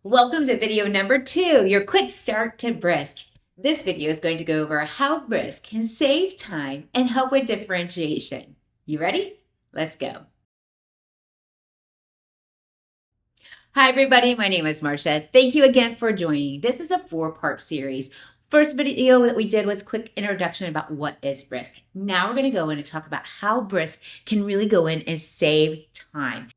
Welcome to video number 2, your quick start to Brisk. This video is going to go over how Brisk can save time and help with differentiation. You ready? Let's go. Hi everybody, my name is Marcia. Thank you again for joining. This is a 4-part series. First video that we did was quick introduction about what is Brisk. Now we're going to go in and talk about how Brisk can really go in and save time.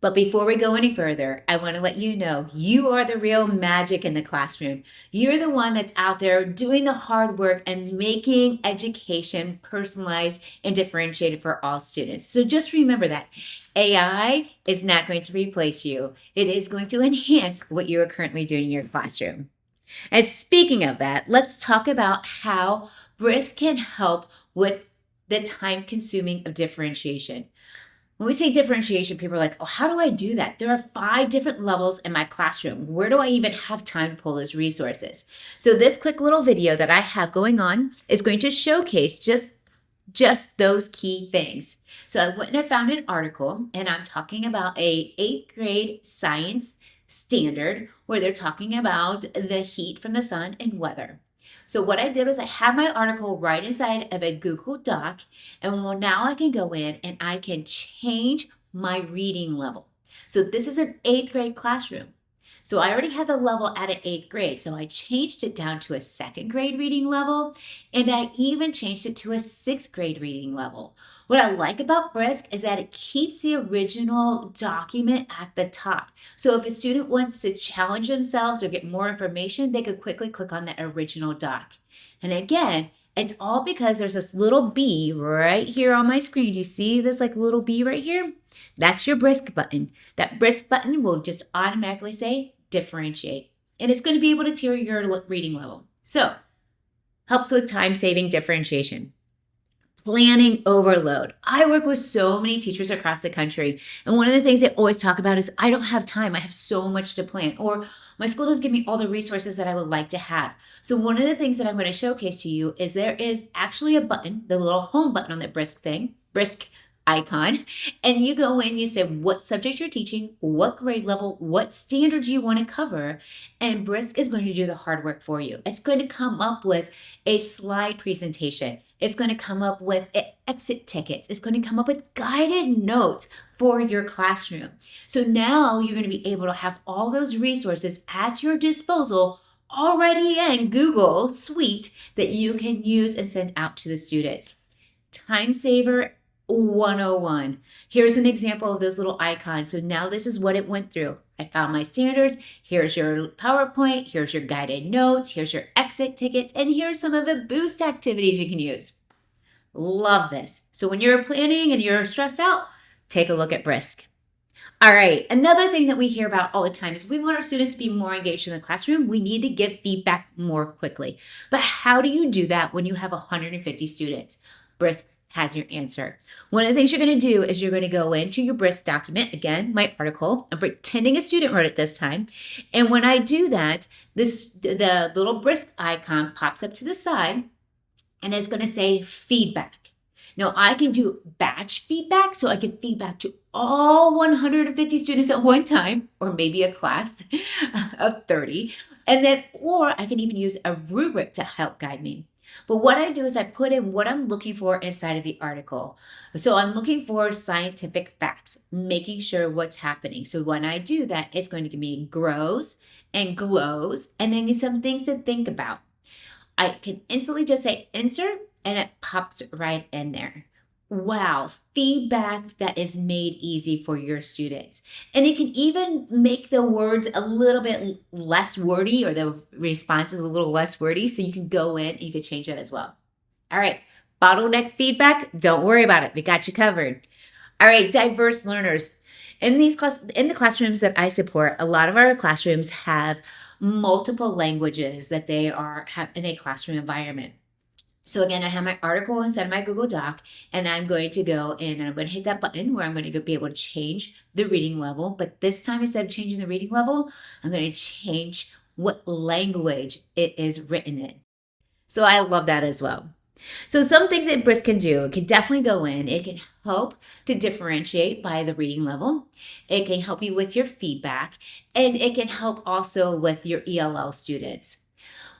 But before we go any further, I want to let you know you are the real magic in the classroom. You're the one that's out there doing the hard work and making education personalized and differentiated for all students. So just remember that AI is not going to replace you. It is going to enhance what you are currently doing in your classroom. And speaking of that, let's talk about how Brisk can help with the time consuming of differentiation. When we say differentiation, people are like, oh, how do I do that? There are 5 different levels in my classroom. Where do I even have time to pull those resources? So this quick little video that I have going on is going to showcase just those key things. So I went and I found an article, and I'm talking about a 8th grade science standard where they're talking about the heat from the sun and weather. So what I did was I had my article right inside of a Google Doc, and now I can go in and I can change my reading level. So this is an 8th grade classroom. So I already had the level at an 8th grade. So I changed it down to a 2nd grade reading level, and I even changed it to a 6th grade reading level. What I like about Brisk is that it keeps the original document at the top. So if a student wants to challenge themselves or get more information, they could quickly click on that original doc. And again, it's all because there's this little B right here on my screen. You see this like little B right here? That's your Brisk button. That Brisk button will just automatically say differentiate. And it's going to be able to tier your reading level. So, helps with time-saving differentiation. Planning overload. I work with so many teachers across the country. And one of the things they always talk about is, I don't have time. I have so much to plan. Or my school doesn't give me all the resources that I would like to have. So one of the things that I'm going to showcase to you is there is actually a button, the little home button on the Brisk icon, and you go in, you say what subject you're teaching, what grade level, what standards you want to cover, and Brisk is going to do the hard work for you. It's going to come up with a slide presentation. It's going to come up with exit tickets. It's going to come up with guided notes for your classroom. So now you're going to be able to have all those resources at your disposal already in Google Suite that you can use and send out to the students. Time saver 101. Here's an example of those little icons. So now this is what it went through. I found my standards. Here's your PowerPoint. Here's your guided notes. Here's your exit tickets. And here's some of the boost activities you can use. Love this. So when you're planning and you're stressed out, take a look at Brisk. All right. Another thing that we hear about all the time is we want our students to be more engaged in the classroom. We need to give feedback more quickly. But how do you do that when you have 150 students? Brisk has your answer. One of the things you're going to do is you're going to go into your Brisk document, again, my article. I'm pretending a student wrote it this time. And when I do that, the little Brisk icon pops up to the side and it's going to say feedback. Now I can do batch feedback, so I can feedback to all 150 students at one time, or maybe a class of 30. Or I can even use a rubric to help guide me. But what I do is I put in what I'm looking for inside of the article. So I'm looking for scientific facts, making sure what's happening. So when I do that, it's going to give me grows and glows, and then some things to think about. I can instantly just say insert, and it pops right in there. Wow, feedback that is made easy for your students. And it can even make the words a little bit less wordy, or the responses a little less wordy, so you can go in and you can change that as well. All right, bottleneck feedback, don't worry about it. We got you covered. All right, diverse learners. In the classrooms that I support, a lot of our classrooms have multiple languages that they have in a classroom environment. So again, I have my article inside of my Google Doc, and I'm going to go and I'm going to hit that button where I'm going to be able to change the reading level. But this time, instead of changing the reading level, I'm going to change what language it is written in. So I love that as well. So some things that Brisk can do, it can definitely go in. It can help to differentiate by the reading level. It can help you with your feedback, and it can help also with your ELL students.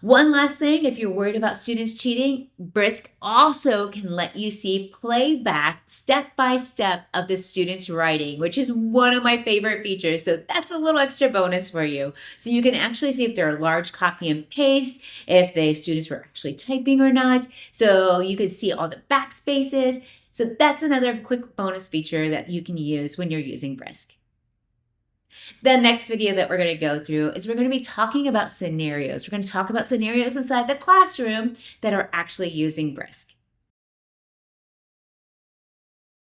One last thing, if you're worried about students cheating, Brisk also can let you see playback step by step of the student's writing, which is one of my favorite features. So that's a little extra bonus for you. So you can actually see if there are large copy and paste, if the students were actually typing or not. So you can see all the backspaces. So that's another quick bonus feature that you can use when you're using Brisk. The next video that we're going to go through is we're going to be talking about scenarios. We're going to talk about scenarios inside the classroom that are actually using Brisk.